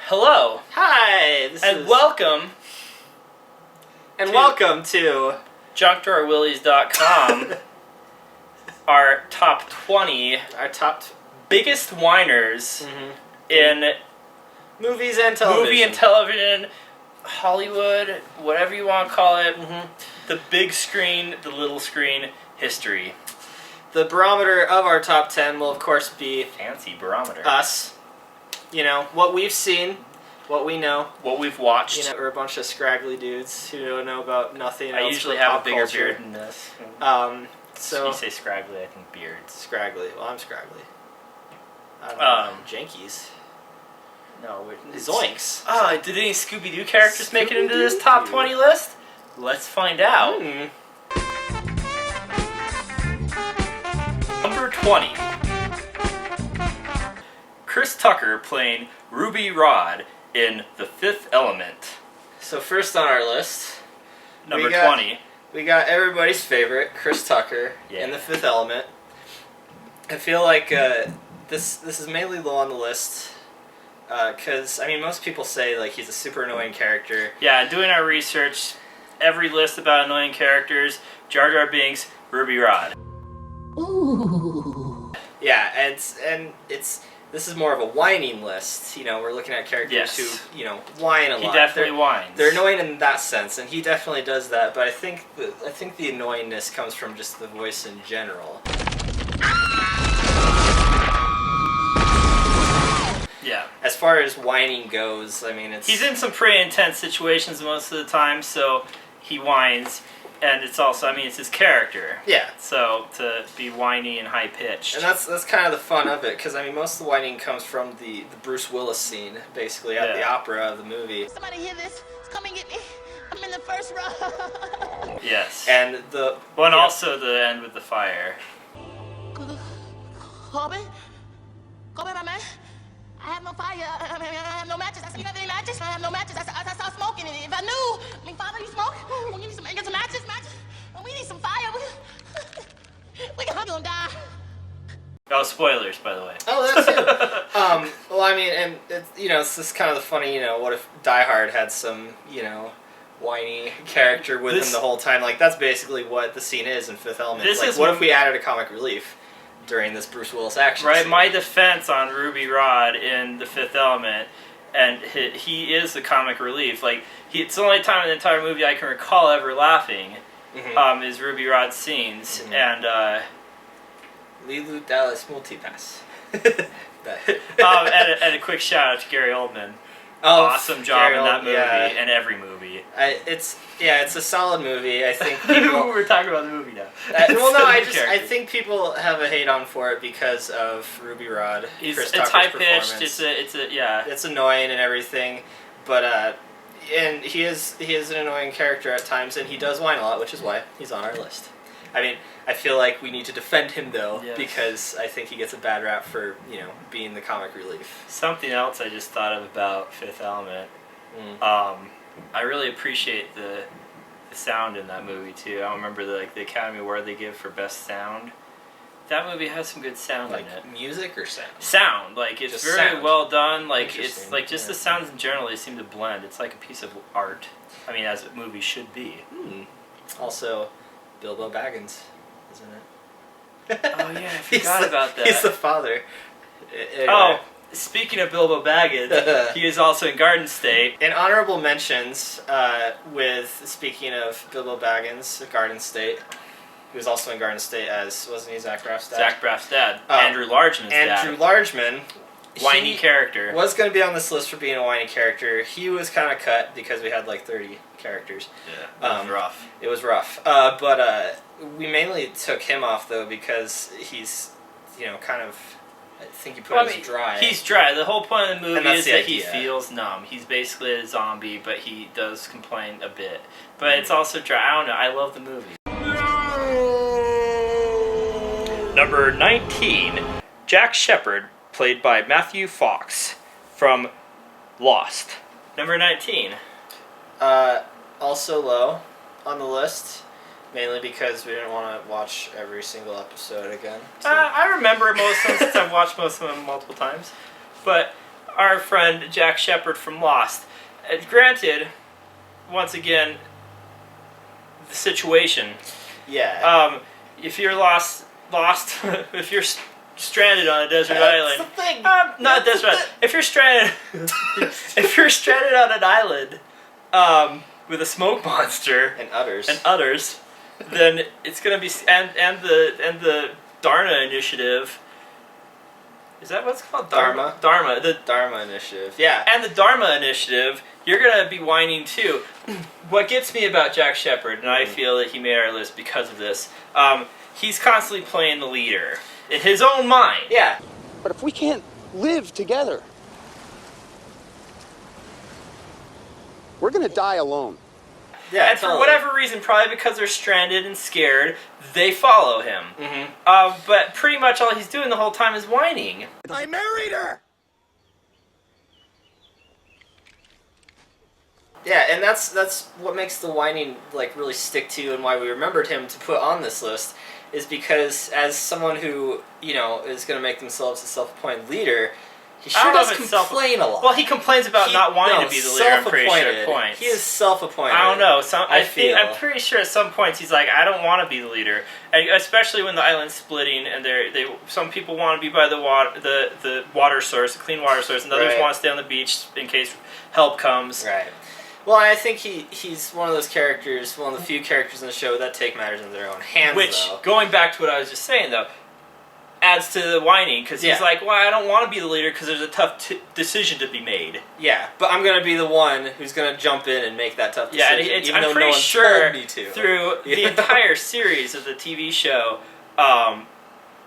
Hello. Hi, Welcome. And welcome to JunkDrawerWillies.com. Our top 20 our top biggest whiners in movies and television. movie and television, Hollywood, whatever you want to call it. The big screen, the little screen, history. The barometer of our top 10 will, of course, be Fancy barometer. us. You know, what we've seen, what we know. What we've watched. You know, we're a bunch of scraggly dudes who don't know about nothing else. I usually but have pop a bigger culture. beard than this. So you say scraggly, I think beards. Scraggly. Well, I'm scraggly. I don't know. Jankies. No, Zoinks. Did any Scooby-Doo characters make it into this top 20 list? Let's find out. Number 20. Chris Tucker playing Ruby Rhod in The Fifth Element. So first on our list, Number 20. we got everybody's favorite, Chris Tucker, in The Fifth Element. I feel like this is mainly low on the list, because, I mean, most people say, like, he's a super annoying character. Yeah, doing our research, every list about annoying characters, Jar Jar Binks, Ruby Rhod. Ooh. Yeah, and this is more of a whining list. You know, we're looking at characters who, you know, whine a lot. He definitely whines. They're annoying in that sense, and he definitely does that. But I think the annoyingness comes from just the voice in general. Yeah. As far as whining goes, I mean, he's in some pretty intense situations most of the time, so he whines. And it's also, I mean, it's his character. Yeah. So, to be whiny and high-pitched. And that's kind of the fun of it, because, I mean, most of the whining comes from the Bruce Willis scene, basically, at the opera of the movie. Somebody hear this? Come and get me. I'm in the first row. Yes. And Well, and also the end with the fire. Kobe, my man. I have no fire. I have no matches. I see nothing matches. I have no matches. I saw smoke in it. If I knew, I mean, Father, you smoke? We'll give me some matches. We need some fire. We gonna die. Oh, spoilers, by the way. Oh, that's it. Well, I mean, and it's just kind of the funny, what if Die Hard had some, whiny character with him the whole time? Like, that's basically what the scene is in Fifth Element. What if we added a comic relief during this Bruce Willis action scene? My defense on Ruby Rhod in The Fifth Element, and he is the comic relief. Like, it's the only time in the entire movie I can recall ever laughing, is Ruby Rhod's scenes, and Lilu Dallas Multipass. and a quick shout out to Gary Oldman. Awesome job in that movie and every movie. It's a solid movie. I think people. We're talking about the movie now. I think people have a hate on for it because of Ruby Rhod. It's high pitched. It's annoying and everything, but and he is an annoying character at times, and he does whine a lot, which is why he's on our list. I mean, I feel like we need to defend him, though, because I think he gets a bad rap for, being the comic relief. Something else I just thought of about Fifth Element. I really appreciate the sound in that movie, too. I don't remember the Academy Award they give for Best Sound. That movie has some good sound in it. Like music or sound? Sound. Like, it's just very sound. well done. Like, it's like just the sounds in general, they seem to blend. It's like a piece of art. I mean, as a movie should be. Also, Bilbo Baggins, isn't it? Oh yeah, I forgot about that. He's the father. Anyway. Oh, speaking of Bilbo Baggins, he is also in Garden State. In honorable mentions, speaking of Bilbo Baggins, Garden State, he was also in Garden State as, wasn't he, Zach Braff's dad? Zach Braff's dad. Andrew Largeman's dad. Andrew Largeman. Whiny character. Was going to be on this list for being a whiny character. He was kind of cut because we had like 30 characters. Yeah, it was rough. It was rough. But we mainly took him off, though, because he's, kind of, I think you put him as dry. He's dry. The whole point of the movie is that he idea. feels numb. He's basically a zombie, but he does complain a bit. But it's also dry. I don't know. I love the movie. Number 19, Jack Shepard, played by Matthew Fox from Lost. Number 19. Also low on the list, mainly because we didn't want to watch every single episode again. I remember most of them since I've watched most of them multiple times. But our friend Jack Shepard from Lost. Granted, once again, the situation. Yeah. If you're lost, if you're stranded on a desert island. That's the thing. Not desert island. If you're stranded, if you're stranded on an island, with a smoke monster And udders. then it's gonna be and the Dharma Initiative. Is that what it's called? Dharma. Dharma. The Dharma Initiative. Yeah. And the Dharma Initiative, you're gonna be whining too. What gets me about Jack Shepard, and I feel that he made our list because of this, he's constantly playing the leader in his own mind. Yeah. But if we can't live together, we're gonna die alone. Yeah. And for whatever reason, probably because they're stranded and scared, they follow him. Mm-hmm. But pretty much all he's doing the whole time is whining. I married her! Yeah, and that's what makes the whining like really stick to, and why we remembered him to put on this list, is because as someone who, you know, is going to make themselves a self-appointed leader, he I sure don't know does if it's complain a lot. Well, he complains about not wanting to be the leader. I'm pretty sure at points. He is self-appointed. I don't know. I'm pretty sure at some points he's like, I don't want to be the leader, and especially when the island's splitting, and some people want to be by the water source, the clean water source, and others Right. want to stay on the beach in case help comes. Right. Well, I think he's one of those characters, one of the few characters in the show that take matters into their own hands. Which, though. going back to what I was just saying, though, adds to the whining, because he's like, well, I don't want to be the leader because there's a tough decision to be made. Yeah, but I'm going to be the one who's going to jump in and make that tough decision, Yeah, and even though I'm pretty no one sure told me to. through the entire series of the TV show,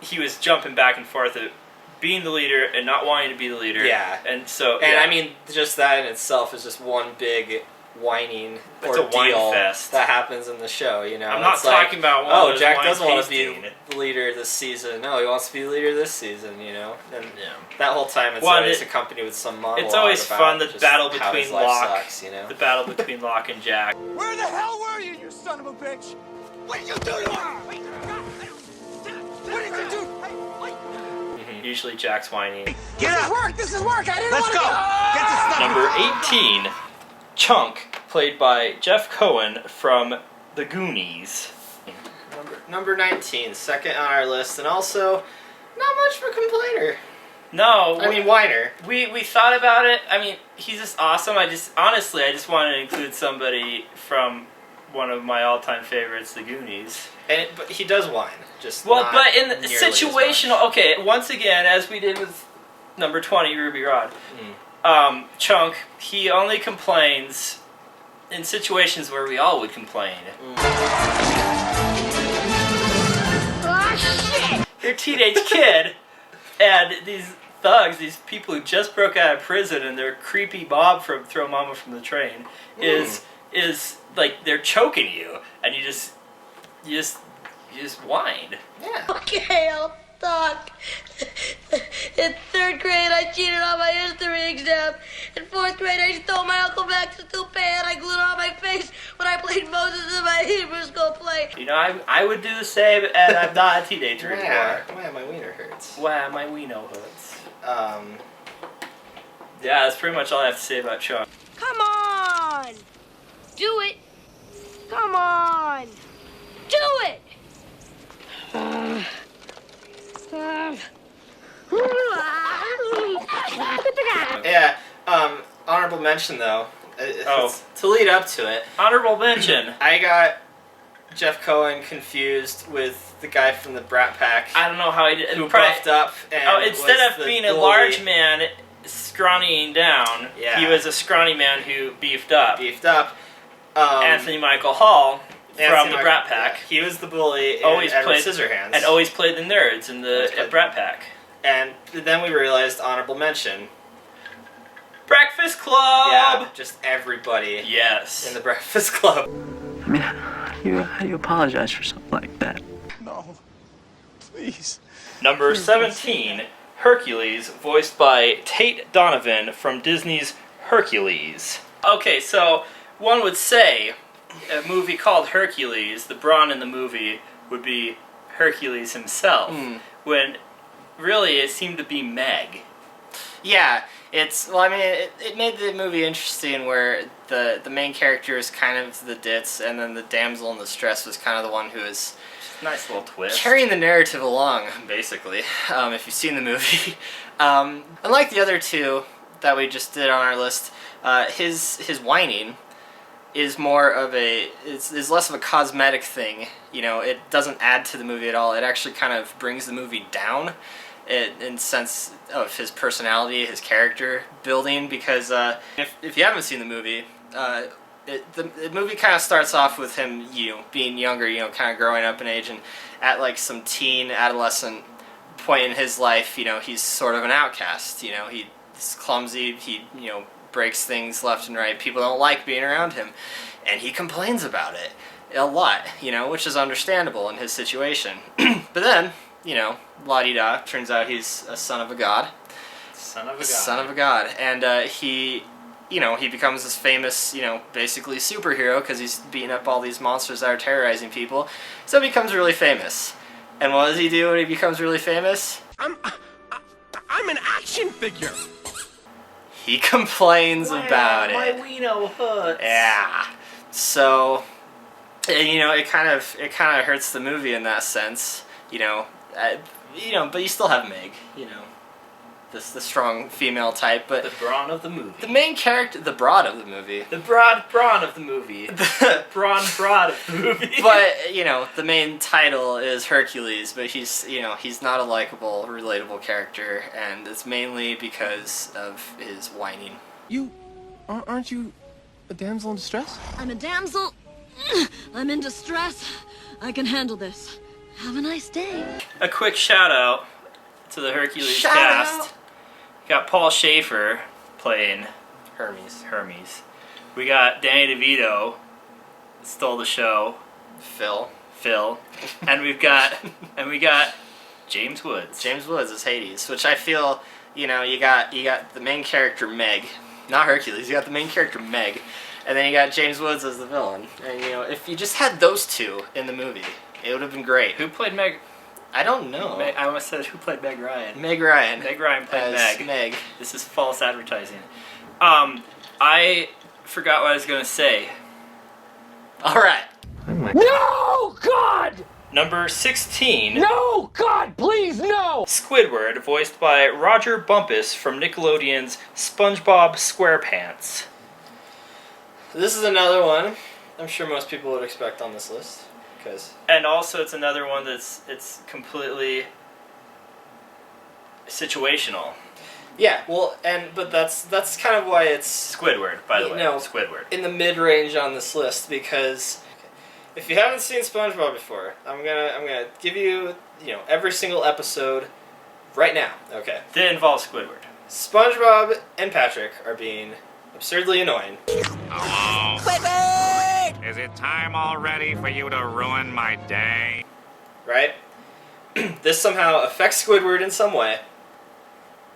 he was jumping back and forth at being the leader and not wanting to be the leader. Yeah. And so, And yeah. I mean, just that in itself is just one big whining It's a ordeal whine fest. that happens in the show, you know? I'm not It's like, talking about one oh, of those Jack wine does want to be tasting. the leader this season. No, he wants to be the leader this season, you know? And Yeah. that whole time it's always accompanied with some monologue. It's always about fun, the just battle how his between life Locke, sucks, you know? the battle between Locke and Jack. Where the hell were you, you son of a bitch? What did you do to her? What did you do? Usually Jack's whining. Get up! This is work! I didn't want to Get this stuff! Number 18, Chunk, played by Jeff Cohen from The Goonies. Number 19, second on our list, and also not much of a complainer. No, I mean, whiner. we thought about it. I mean, he's just awesome. I just wanted to include somebody from one of my all-time favorites, The Goonies. But he does whine, just Well, not but in the nearly as situational, much. okay, once again, as we did with number 20, Ruby Rod, Chunk, he only complains in situations where we all would complain. Oh, shit! You're a teenage kid, and these thugs, these people who just broke out of prison, and their creepy Bob from Throw Mama from the Train, is like they're choking you, and you just whine. Yeah. Okay, I'll talk. In 3rd grade, I cheated on my history exam. In 4th grade, I stole my Uncle Max's toupee and I glued it on my face when I played Moses in my Hebrew school play. You know, I would do the same, and I'm not a teenager anymore. Why my wiener hurts? Wow, my weeno hurts. Yeah, that's pretty much all I have to say about Chunk. Come on! Do it! Come on! Do it! Yeah, honorable mention though. To lead up to it, Honorable mention. I got Jeff Cohen confused with the guy from the Brat Pack I don't know how he did. who buffed up and instead was of the being a bully. large man scrawnying down, Yeah. he was a scrawny man who beefed up. Anthony Michael Hall from the Michael- Brat Pack. yeah, he was the bully. Always in Edward played Scissorhands, and always played the nerds in Always the played- Brat Pack. And then we realized honorable mention. Breakfast Club. Yeah, just everybody Yes. in the Breakfast Club. I mean, how do you apologize for something like that? No. Please. Number 17, Hercules, voiced by Tate Donovan from Disney's Hercules. Okay, so one would say a movie called Hercules, the brawn in the movie would be Hercules himself, when really it seemed to be Meg. Yeah, It made the movie interesting where the main character is kind of the ditz, and then the damsel in distress was kind of the one who is Nice little twist. carrying the narrative along, basically, if you've seen the movie. Unlike the other two that we just did on our list, his whining is more of is less of a cosmetic thing. You know, it doesn't add to the movie at all. It actually kind of brings the movie down in sense of his personality, his character building, because if you haven't seen the movie, the movie kind of starts off with him, being younger, kind of growing up in age, and at like some teen, adolescent point in his life, he's sort of an outcast. He's clumsy, he, breaks things left and right. People don't like being around him, and he complains about it a lot, which is understandable in his situation. But then, la-di-da, turns out he's a son of a god. Son of a god. Son of a god. And he becomes this famous, basically superhero because he's beating up all these monsters that are terrorizing people. So he becomes really famous. And what does he do when he becomes really famous? I'm an action figure. He complains about My it. Wino hurts. Yeah. So, it kind of hurts the movie in that sense. But you still have Meg. The strong female type, but The brawn of the movie. the main character, the broad of the movie. The brawn of the movie. Brawn of the movie. But the main title is Hercules, but he's not a likable, relatable character, and it's mainly because of his whining. Aren't you a damsel in distress? I'm a damsel. I'm in distress. I can handle this. Have a nice day. A quick shout out to the Hercules Shout cast. out. Got Paul Schaefer playing Hermes. We got Danny DeVito, stole the show, Phil, and we got James Woods. James Woods is Hades, which I feel, you got the main character Meg, not Hercules. You got the main character Meg, and then you got James Woods as the villain. And if you just had those two in the movie, it would have been great. Who played Meg? I don't know. I almost said who played Meg Ryan. Meg Ryan. Meg Ryan played as Meg. Meg. This is false advertising. I forgot what I was going to say. All right. No, God! Number 16. No, God, please, no! Squidward, voiced by Roger Bumpus from Nickelodeon's SpongeBob SquarePants. This is another one I'm sure most people would expect on this list. And also, it's another one it's completely situational. Yeah, well, but that's kind of why it's Squidward, by the way. No. Squidward. in the mid-range on this list, because if you haven't seen SpongeBob before, I'm gonna give you every single episode right now. Okay. Did involve Squidward. SpongeBob and Patrick are being absurdly annoying. Hello? Squidward! Is it time already for you to ruin my day? Right? This somehow affects Squidward in some way,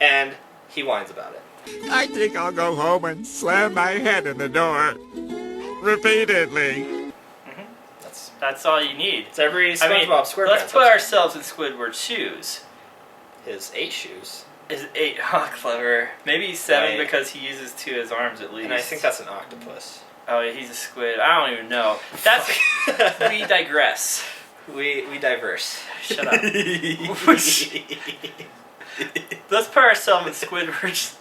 and he whines about it. I think I'll go home and slam my head in the door repeatedly. That's all you need. It's every SpongeBob I mean, SquarePants. let's put ourselves in Squidward's shoes. His 8 shoes. Is 8? Oh, clever. Maybe 7 Right. because he uses 2 as arms at least. And I think that's an octopus. Oh, yeah, he's a squid. I don't even know. That's we digress. We diverse. Shut up. Let's put ourselves in Squidward's.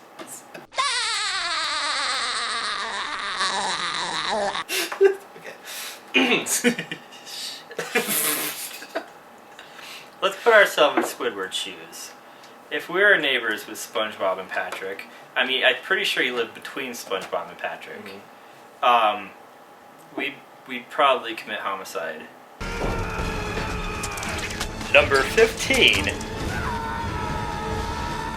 Let's put ourselves in Squidward's shoes. If we were neighbors with SpongeBob and Patrick, I'm pretty sure you live between SpongeBob and Patrick. We'd probably commit homicide. Number 15.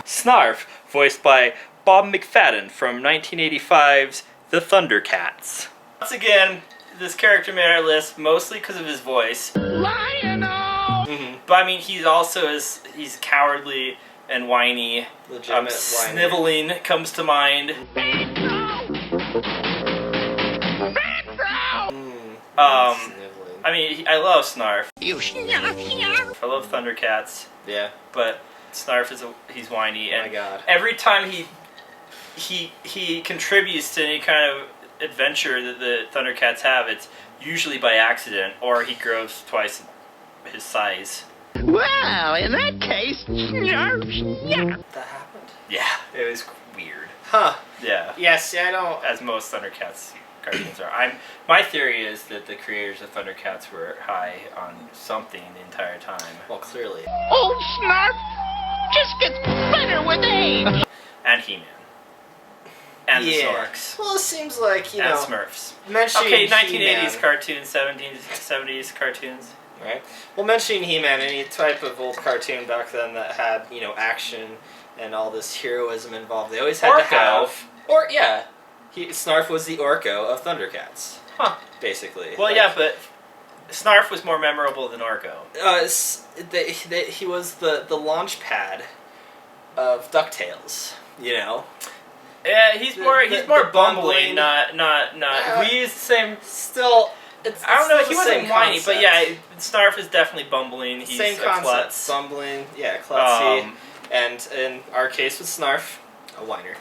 Snarf, voiced by Bob McFadden from 1985's The Thundercats. Once again, this character made our list mostly because of his voice. Lionel! But he's cowardly and whiny. Legitimate whiny. Sniveling comes to mind. I love Snarf. I love Thundercats, Yeah. but Snarf he's whiny, Oh and my God. every time he he contributes to any kind of adventure that the Thundercats have, it's usually by accident, or he grows twice his size. Well, in that case, yeah. That happened? Yeah, it was weird. Huh. Yeah. Yes, I don't... As most Thundercats cartoons are. My theory is that the creators of Thundercats were high on something the entire time. Well, clearly. Old Snarf just gets better with age. And He-Man. And the Zorks. Well, it seems like, you know... And Smurfs. Mentioning Okay, 1980s He-Man. cartoons, 70s cartoons. Right. Well, mentioning He-Man, any type of old cartoon back then that had, you know, action and all this heroism involved, they always had to have... Or, yeah. Snarf was the Orko of Thundercats. Huh. Basically. Well, like, yeah, but Snarf was more memorable than Orko. He was the launch pad of DuckTales, you know? Yeah, he's more the bumbling, bumbling. not. We use the same. Still, I don't know. still He the wasn't same whiny, concept. but yeah, Snarf is definitely bumbling. He's Same a concept. klutz. Bumbling, yeah, klutzy. And in our case with Snarf, a whiner.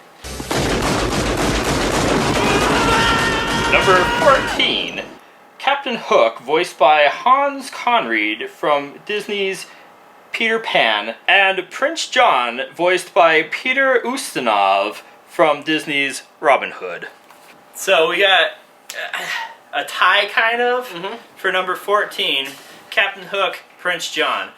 Number 14, Captain Hook, voiced by Hans Conried from Disney's Peter Pan, and Prince John, voiced by Peter Ustinov from Disney's Robin Hood. So we got a tie, kind of, for number 14, Captain Hook, Prince John.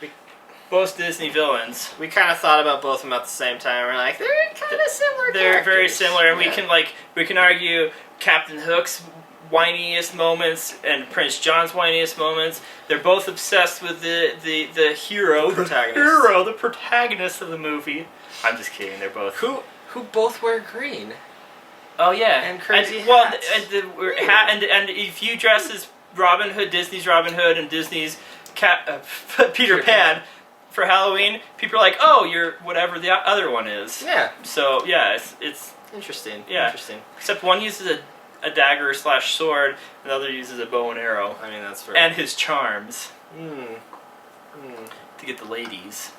Both Disney villains. We kind of thought about both of them at the same time. We're like, they're kind of similar. They're very characters. similar, and Yeah. we can argue Captain Hook's whiniest moments and Prince John's whiniest moments. They're both obsessed with the hero, the protagonist of the movie. I'm just kidding. They're both Who both wear green. Oh yeah, And crazy Well, hats. and if you dress as Robin Hood, Disney's Robin Hood, and Disney's Peter Pan for Halloween, people are like, "Oh, you're whatever the other one is." Yeah. So yeah, it's Interesting. yeah. Interesting. Except one uses a dagger / sword, and the other uses a bow and arrow, I mean, that's very... and his charms Hmm. to get the ladies.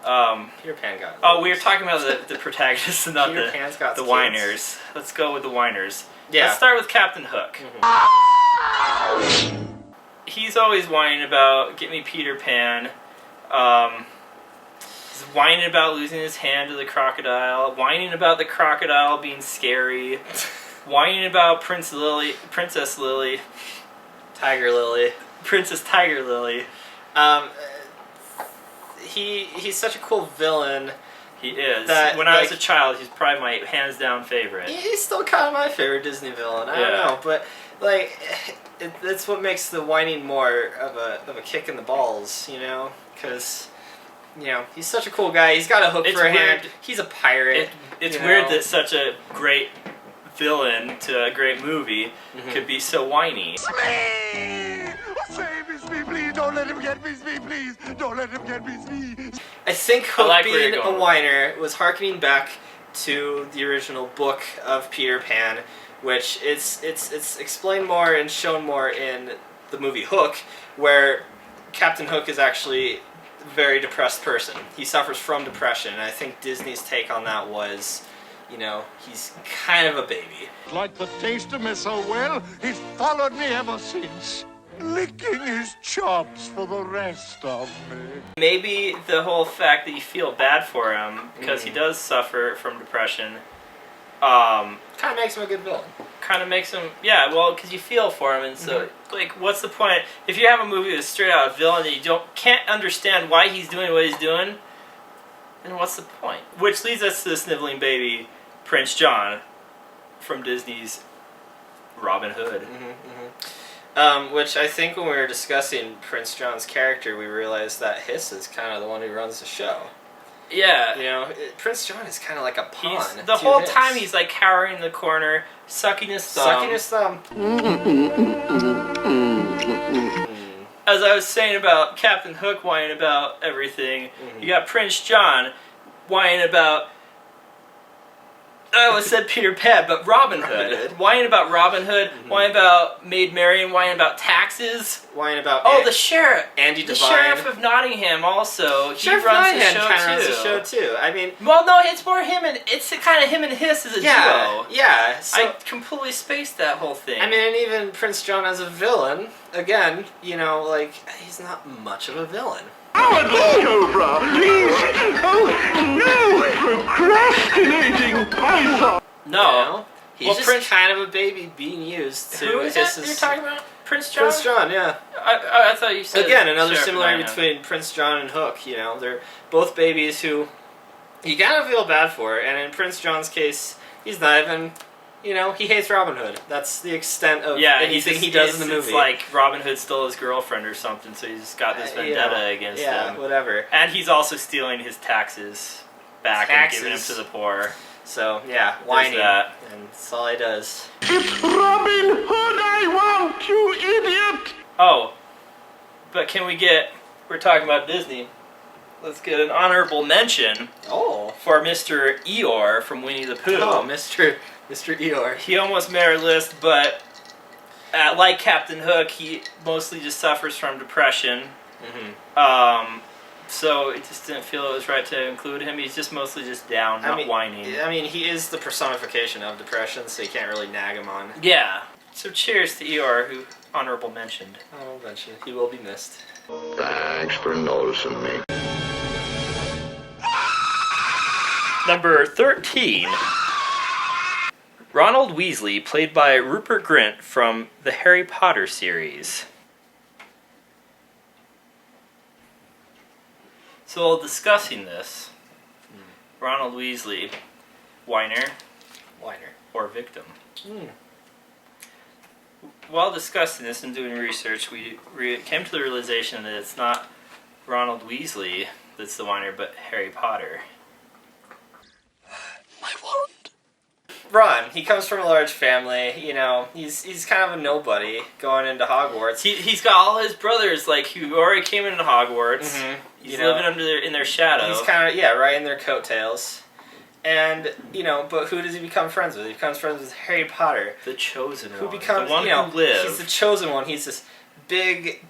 Peter Pan got... Oh, we were talking about the protagonists and not Peter Pan's got the kids. whiners. Let's go with the whiners. Yeah. Let's start with Captain Hook. He's always whining about, get me Peter Pan. He's whining about losing his hand to the crocodile. Whining about the crocodile being scary. Whining about Princess Lily. Tiger Lily. Princess Tiger Lily. He's such a cool villain. He is. That, when I was like- a child, he's probably my hands down favorite. He's still kind of my favorite Disney villain. I don't know, but like, it's what makes the whining more of a kick in the balls, you know? Because, you know, he's such a cool guy. He's got a hook It's for a hand. weird. He's a pirate. It's you weird know? that such a great villain to a great movie could be so whiny. Me! Save me, please! Don't let him get me, please! Don't let him get me! I think Hook like where being you're a going. whiner was harkening back to the original book of Peter Pan, which it's explained more and shown more in the movie Hook, where Captain Hook is actually a very depressed person. He suffers from depression, and I think Disney's take on that was, you know, he's kind of a baby. Like the taste of me so well, he's followed me ever since, licking his chops for the rest of me. Maybe the whole fact that you feel bad for him because he does suffer from depression, Kind of makes him a good villain. kind of makes him, yeah, well, because you feel for him, and so like, what's the point if you have a movie that's straight out a villain and you can't understand why he's doing what he's doing? Then what's the point? Which leads us to the sniveling baby, Prince John, from Disney's Robin Hood. Which I think when we were discussing Prince John's character, we realized that Hiss is kind of the one who runs the show. Yeah. You know, Prince John is kind of like a pawn. He's, the to whole Hiss. time he's like cowering in the corner, sucking his thumb. Sucking his thumb. As I was saying about Captain Hook whining about everything, you got Prince John whining about I almost said Peter Pan, but Robin Hood. Whining about Robin Hood, whining about Maid Marian, whining about taxes. Whining about... the sheriff. Andy The Devine. Sheriff of Nottingham also. Sheriff he runs Nottingham the show kind too. of runs the show too. I mean... Well, no, it's more him and... It's kind of him and Hiss as a duo. Yeah. So, I completely spaced that whole thing. I mean, and even Prince John as a villain, again, you know, like, he's not much of a villain. Cobra, please! Oh, no! Procrastinating python! No. He's just kind of a baby being used to... Who is that you're talking about? Prince John? Prince John, yeah. I thought you said... Again, another Sheriff similarity Nottingham. between Prince John and Hook, you know. They're both babies who you kind of feel bad for, and in Prince John's case, he's not even... You know, he hates Robin Hood. That's the extent of anything he does in the movie. It's like Robin Hood stole his girlfriend or something, so he's got this vendetta against him. Yeah, whatever. And he's also stealing his taxes back and giving them to the poor. So, yeah, whining. That. And that's all he does. It's Robin Hood I want, you idiot! Oh, but can we get... We're talking about Disney. Let's get an honorable mention for Mr. Eeyore from Winnie the Pooh. Oh, Mr. Eeyore. He almost made our list, but like Captain Hook, he mostly just suffers from depression. So it just didn't feel it was right to include him. He's just mostly just down, not whining. I mean, he is the personification of depression, so you can't really nag him on. Yeah. So cheers to Eeyore, who honorable mentioned. Honorable mention. He will be missed. Thanks for noticing me. Number 13. Ronald Weasley, played by Rupert Grint from the Harry Potter series. So while discussing this, Ronald Weasley, whiner, or victim. While discussing this and doing research, we came to the realization that it's not Ronald Weasley that's the whiner, but Harry Potter. My wand. Ron, he comes from a large family, you know, he's kind of a nobody going into Hogwarts. He's got all his brothers, like, who already came into Hogwarts. He's living in their shadow. He's kind of, right in their coattails. And, you know, but who does he become friends with? He becomes friends with Harry Potter. The chosen one. Who becomes, the one who lived. He's the chosen one. He's this big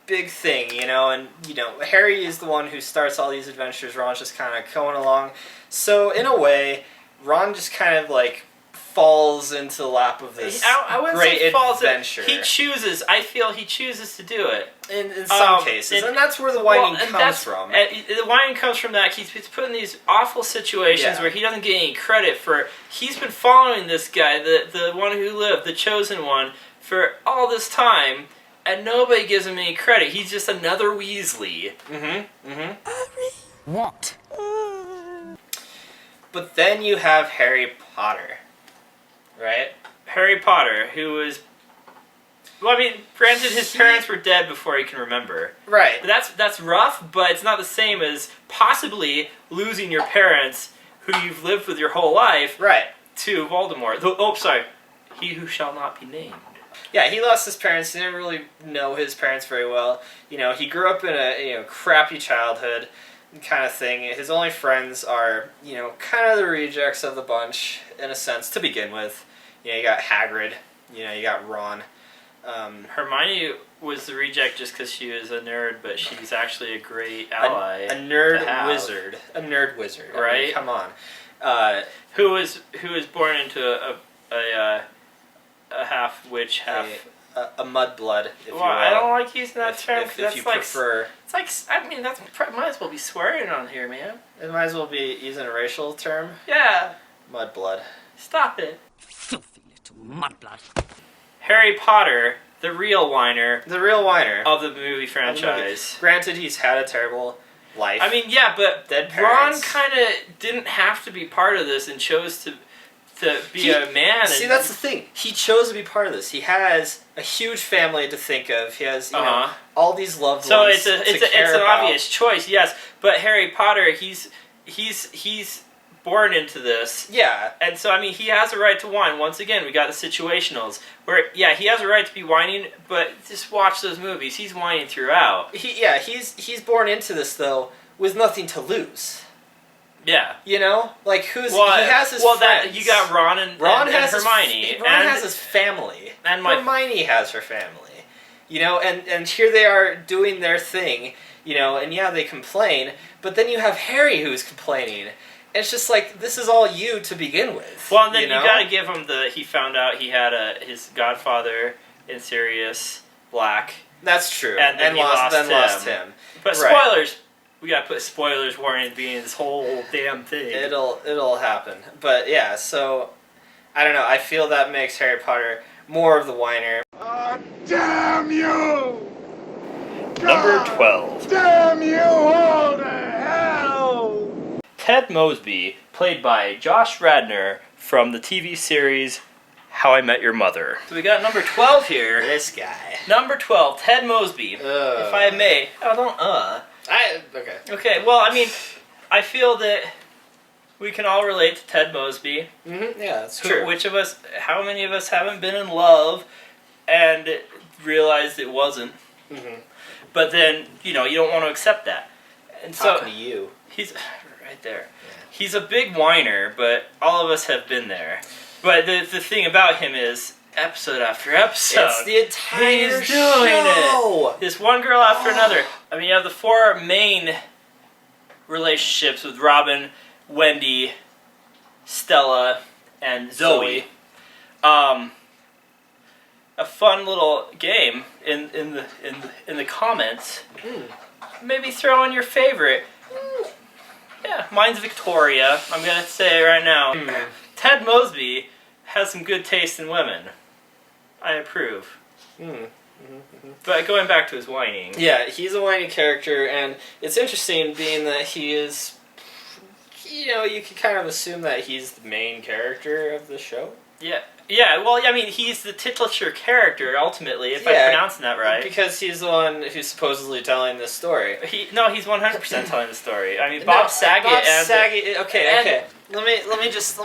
thing, you know, and, you know, Harry is the one who starts all these adventures. Ron's just kind of going along. So, in a way, Ron just kind of, like, falls into the lap of this great adventure. He chooses. I feel he chooses to do it. In some cases. And that's where the whining comes from. The whining comes from that he's put in these awful situations where he doesn't get any credit for... He's been following this guy, the one who lived, the chosen one, for all this time, and nobody gives him any credit. He's just another Weasley. What? But then you have Harry Potter. Right? Harry Potter, who was... Well, I mean, granted, his parents were dead before he can remember. Right. But that's rough, but it's not the same as possibly losing your parents, who you've lived with your whole life, to Voldemort. He who shall not be named. Yeah, he lost his parents. He didn't really know his parents very well. You know, he grew up in a crappy childhood kind of thing. His only friends are, you know, kind of the rejects of the bunch, in a sense, to begin with. You know, you got Hagrid. You know, you got Ron. Hermione was the reject just because she was a nerd, but she's actually a great ally. A nerd wizard. A nerd wizard. Right? I mean, come on. Who was born into a half witch, half... A mudblood, if you will. I don't like using that term. If you prefer. It's like, I mean, that's might as well be swearing on here, man. It might as well be using a racial term. Yeah. Mudblood. Stop it. Filthy little mudblood. Harry Potter, the real whiner. The real whiner. Of the movie franchise. Granted, he's had a terrible life. I mean, yeah, but dead Ron parents. kind of didn't have to be part of this and chose to be a man. See, that's the thing. He chose to be part of this. He has a huge family to think of. He has, you know, all these loved ones. So it's an obvious choice, yes. But Harry Potter, he's born into this. Yeah. And so, I mean, he has a right to whine. Once again, we got the situationals where, yeah, he has a right to be whining, but just watch those movies. He's whining throughout. He's born into this though with nothing to lose. Yeah. You know, like he has his friends. That you got Ron and Hermione. Ron has his family, and Hermione has her family. You know, and here they are doing their thing. You know, and yeah, they complain, but then you have Harry who's complaining. And it's just like, this is all you to begin with. Well, and then you know? gotta give him he found out he had his godfather in Sirius Black. That's true. And then he lost him. But spoilers, we gotta put spoilers warning at the beginning of this whole damn thing. It'll happen. But yeah, so, I don't know, I feel that makes Harry Potter more of the whiner. Damn you! Number 12. Damn you all to hell! Ted Mosby, played by Josh Radnor from the TV series How I Met Your Mother. So we got number 12 here. This guy. If Ted Mosby. If I may. Oh, don't Okay. Okay, well, I mean, I feel that we can all relate to Ted Mosby. Mm-hmm. Yeah, that's true. How many of us haven't been in love and realized it wasn't? Mm-hmm. But then, you don't want to accept that. And Talking to you. He's right there. Yeah. He's a big whiner, but all of us have been there. But the thing about him is, episode after episode, it's the entire he's doing show. it. This one girl after another. I mean, you have the 4 main relationships with Robin, Wendy, Stella, and Zoe. A fun little game in the comments. Maybe throw in your favorite. Yeah, mine's Victoria. I'm gonna say right now. Ted Mosby has some good taste in women. I approve. But going back to his whining. Yeah, he's a whiny character, and it's interesting being that he is. You could kind of assume that he's the main character of the show. Yeah, well, I mean, he's the titular character, ultimately, if I'm pronouncing that right. Because he's the one who's supposedly telling this story. He's 100% telling the story. I mean, Bob Saget okay. Let me just...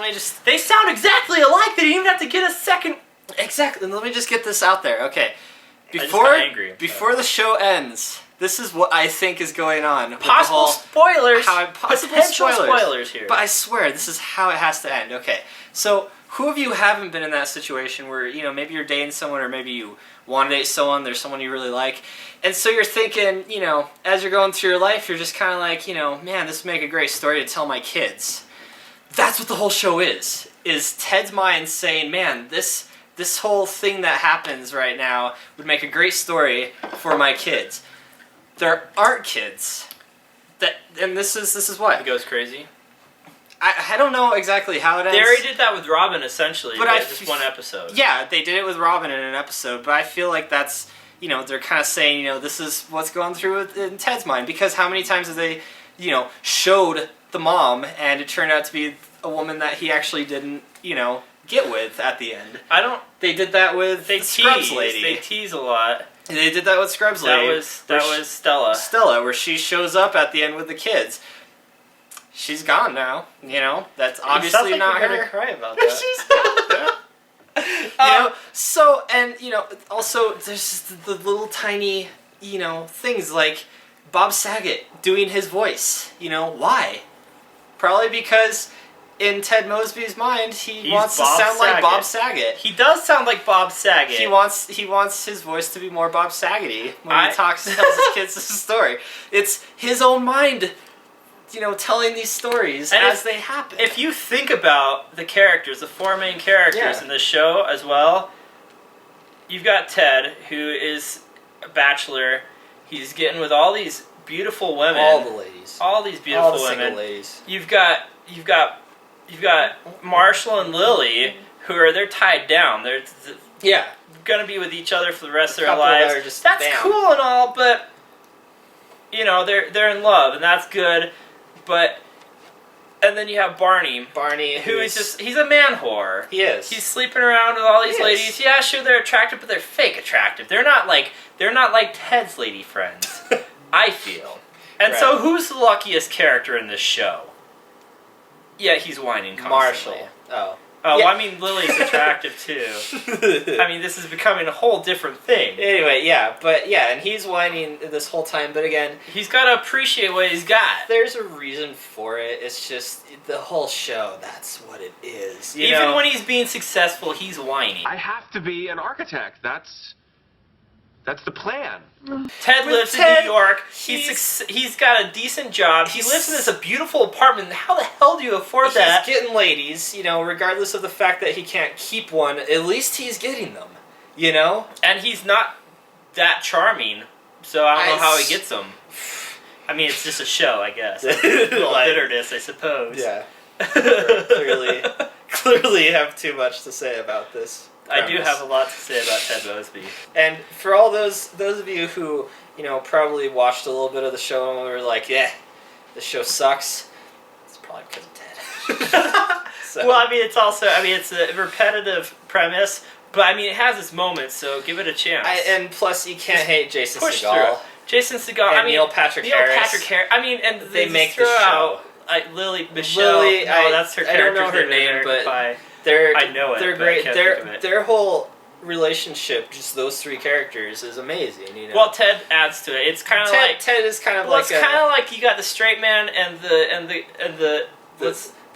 They sound exactly alike, they didn't even have to get a second... Exactly, let me just get this out there, okay. Before the show ends, this is what I think is going on. Possible spoilers! Potential spoilers here. But I swear, this is how it has to end. Okay, so... Who of you haven't been in that situation where, maybe you're dating someone or maybe you want to date someone, there's someone you really like, and so you're thinking, as you're going through your life, you're just kind of like, man, this would make a great story to tell my kids. That's what the whole show is Ted's mind saying, man, this whole thing that happens right now would make a great story for my kids. There aren't kids. And this is what? It goes crazy. I don't know exactly how it ends. They already did that with Robin, essentially, but just one episode. Yeah, they did it with Robin in an episode, but I feel like that's, they're kind of saying, this is what's going through in Ted's mind, because how many times have they, showed the mom, and it turned out to be a woman that he actually didn't, get with at the end. They did that with the Scrubs lady. They tease a lot. They did that with Scrubs lady. That was Stella. Stella, where she shows up at the end with the kids. She's gone now, That's obviously not her. You're gonna cry about that. She's gone. So, and, also, there's the little tiny, things like Bob Saget doing his voice. Why? Probably because in Ted Mosby's mind, he wants to sound like Bob Saget. He does sound like Bob Saget. He wants his voice to be more Bob Saget-y when he tells his kids this story. It's his own mind, telling these stories as they happen. If you think about the characters, the 4 main characters in the show as well, you've got Ted, who is a bachelor. He's getting with all these beautiful women. All the ladies. All these beautiful women. Single ladies. You've got Marshall and Lily, they're tied down. They're gonna be with each other for the rest of their lives. That's cool and all, but they're in love, and that's good. But and then you have Barney, who is he's a man whore. He is. He's sleeping around with all these ladies. Yeah, sure, they're attractive, but they're fake attractive. They're not like Ted's lady friends. I feel. And so, who's the luckiest character in this show? Yeah, he's whining constantly. Marshall. Oh. Oh, well, I mean, Lily's attractive too. I mean, this is becoming a whole different thing. Anyway, yeah, but yeah, and he's whining this whole time, but again... He's got to appreciate what he's got. There's a reason for it. It's just, the whole show, that's what it is. Even when he's being successful, he's whiny. I have to be an architect. That's the plan. Ted lives in New York. He's got a decent job. He lives in this beautiful apartment. How the hell do you afford that? He's getting ladies, regardless of the fact that he can't keep one. At least he's getting them, And he's not that charming, so I don't know how he gets them. I mean, it's just a show, I guess. A little bitterness, I suppose. Yeah. Clearly have too much to say about this. I do have a lot to say about Ted Mosby. And for all those of you who, probably watched a little bit of the show and were like, yeah, this show sucks, it's probably because of Ted. So. Well, I mean, it's a repetitive premise, but I mean, it has its moments, so give it a chance. And plus, you can't hate Jason Segel. Jason Segel, and Neil Patrick Harris. I mean, and they make the show. Lily Michelle. No, that's her character. I don't know her name, but I know it. They're great. Their whole relationship, just those three characters, is amazing. Well, Ted adds to it. It's kind of like Ted is kind of like it's kind of like you got the straight man and the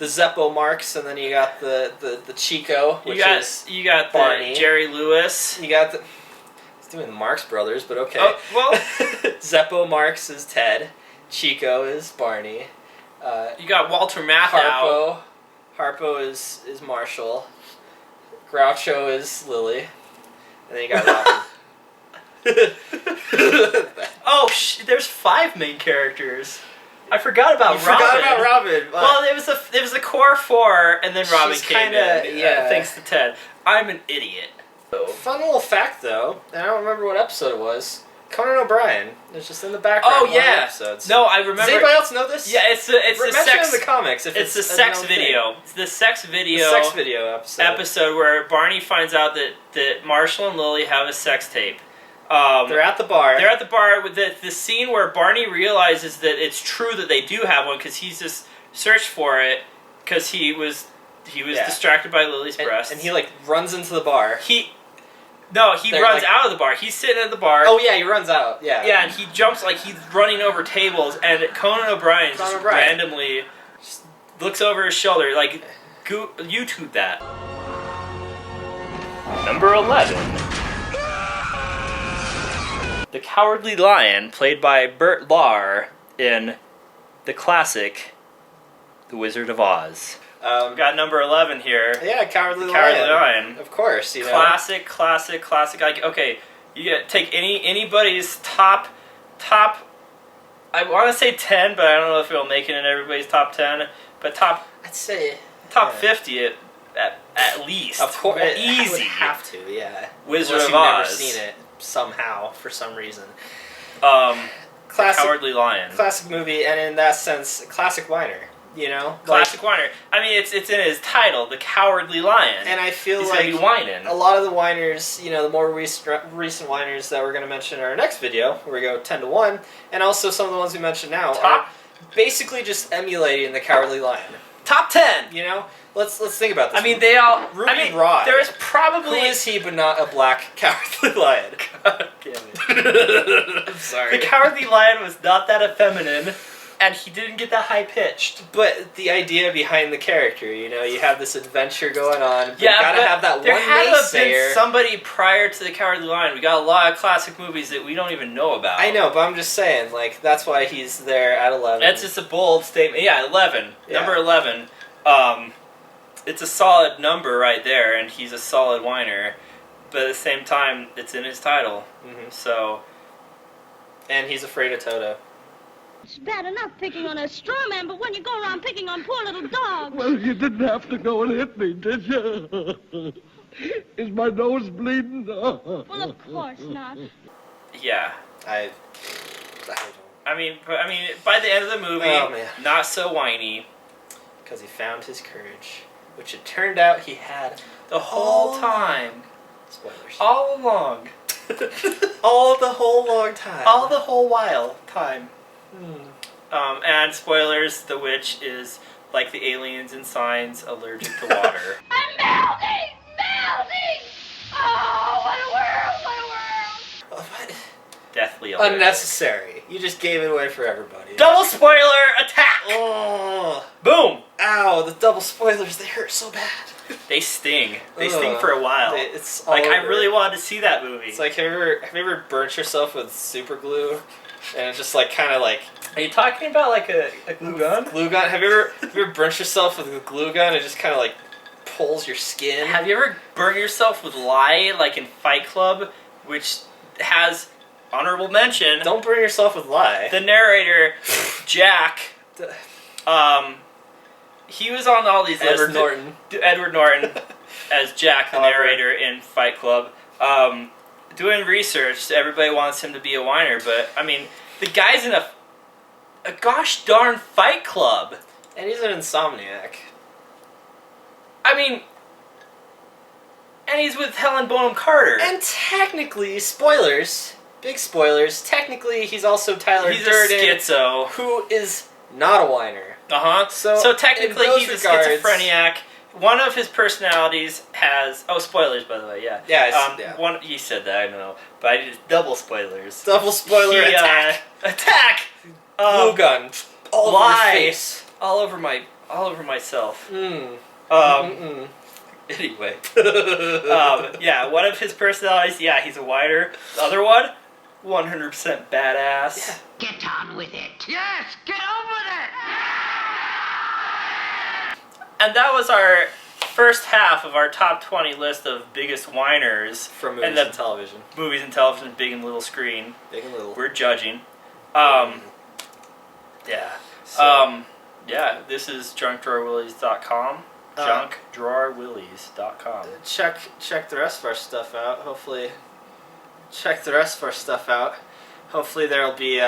Zeppo Marx, and then you got the Chico, which is you got Barney. The Jerry Lewis. You got the he's doing the Marx Brothers, but okay. Oh, well, Zeppo Marx is Ted. Chico is Barney. You got Walter Matthau. Harpo is Marshall. Groucho is Lily. And then you got Robin. There's 5 main characters. I forgot about Robin. Forgot about Robin. Well, it was the core 4, and then Robin came in. Yeah. Thanks to Ted. I'm an idiot. Fun little fact, though, and I don't remember what episode it was. Conan O'Brien. It's just in the background. Oh yeah. Episodes. No, I remember. Does anybody else know this? Yeah, it's the sex. In the comics. If it's the sex video. It's the sex video. The sex video episode where Barney finds out that Marshall and Lily have a sex tape. They're at the bar. They're at the bar with the scene where Barney realizes that it's true that they do have one because he's just searched for it because he was distracted by Lily's breasts and he runs into the bar. He runs out of the bar. He's sitting at the bar. Oh yeah, he runs out. Yeah. Yeah, and he jumps like he's running over tables, and Conan O'Brien randomly just looks over his shoulder. Like, YouTube that. Number 11. The Cowardly Lion, played by Burt Lahr in the classic The Wizard of Oz. We've got number 11 here. Yeah, Cowardly Lion. Of course, Classic. Like, okay, you take anybody's top. I want to say 10, but I don't know if it'll make it in everybody's top 10. But I'd say top 50 at least. Of course, easy. I would have to. Yeah. Wizard Unless of you've Oz. never seen it somehow for some reason. Cowardly Lion. Classic movie, and in that sense, classic whiner. Classic whiner. I mean, it's in his title, The Cowardly Lion. And I feel he's like gonna be whining. A lot of the whiners, the more recent whiners that we're going to mention in our next video, where we go 10 to 1, and also some of the ones we mentioned now, are basically just emulating The Cowardly Lion. Top 10! Let's think about this. I mean, they all... Ruby Rod. There is probably... Who is he but not a black Cowardly Lion? God damn it. I'm sorry. The Cowardly Lion was not that effeminate. And he didn't get that high-pitched. But the idea behind the character, you have this adventure going on. But yeah, you gotta have that one naysayer. There had to have been somebody prior to The Cowardly Lion. We got a lot of classic movies that we don't even know about. I know, but I'm just saying, that's why he's there at 11. That's just a bold statement. Yeah, 11. Yeah. Number 11. It's a solid number right there, and he's a solid whiner. But at the same time, it's in his title. Mm-hmm. So... And he's afraid of Toto. It's bad enough picking on a straw man, but when you go around picking on poor little dogs... Well, you didn't have to go and hit me, did you? Is my nose bleeding? Well, of course not. Yeah. I mean, by the end of the movie, not so whiny. Because he found his courage, which it turned out he had the whole time. Spoilers. All along. All the whole long time. All the whole while time. And spoilers, the witch is like the aliens in Signs, allergic to water. I'm melting! Melting! Oh, what a world! What a world! What? Deathly allergic. Unnecessary. You just gave it away for everybody. Double spoiler attack! Oh. Boom! Ow, the double spoilers, they hurt so bad. They sting. They sting for a while. It's all like, I over. really wanted to see that movie. It's like, have you ever burnt yourself with super glue? And it just like kind of like... Are you talking about like a glue gun? Glue gun? Have you ever burnt yourself with a glue gun? It just kind of like pulls your skin. Have you ever burned yourself with lye, like in Fight Club, which has honorable mention? Don't burn yourself with lye. The narrator, Jack, he was on all these lists. Edward Norton as Jack, the narrator in Fight Club. Doing research, everybody wants him to be a whiner, but I mean, the guy's in a gosh darn Fight Club. And he's an insomniac. I mean, and he's with Helen Bonham Carter. And technically, spoilers, big spoilers, technically he's also Tyler Durden. He's a schizo. Who is not a whiner. Uh-huh. So technically he's a schizophrenic. One of his personalities has... Oh, spoilers, by the way, yeah. Yeah, One, you said that, I don't know. But I just... Double spoilers. Double spoiler attack. Attack! Glue gun. All over his face. All over myself. Anyway. Yeah, one of his personalities, yeah, he's a whiner. The other one, 100% badass. Yeah. Get on with it. Yes, get on with it! And that was our first half of our top 20 list of biggest whiners. From movies and television. Movies and television, big and little screen. Big and little. We're judging. Yeah. Yeah, this is junkdrawerwillies.com. Junkdrawerwillies.com. Check the rest of our stuff out. Hopefully, check the rest of our stuff out. Hopefully there'll be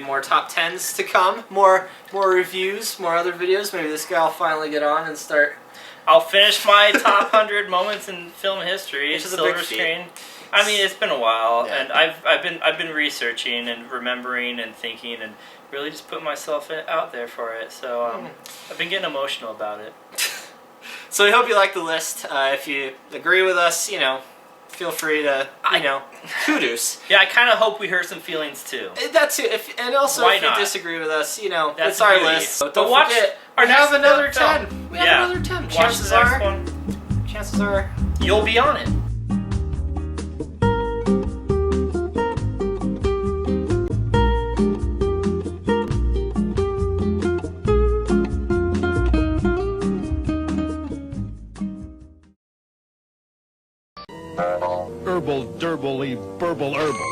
more top 10s to come, more reviews, more other videos. Maybe this guy will finally get on and start. I'll finish my top 100 moments in film history. Which is silver a big screen. I mean, it's been a while, Yeah. and I've been researching and remembering and thinking and really just putting myself out there for it. So I've been getting emotional about it. So we hope you like the list. If you agree with us, feel free to, kudos. Yeah, I kind of hope we hurt some feelings too. That's it. And also, Why if you not? disagree with us, That's it's our beauty. list. But Don't watch forget, our we have next another film. 10. We have another 10. Watch the next one. Chances are You'll be on it. Herbal, durble, burble, herbal.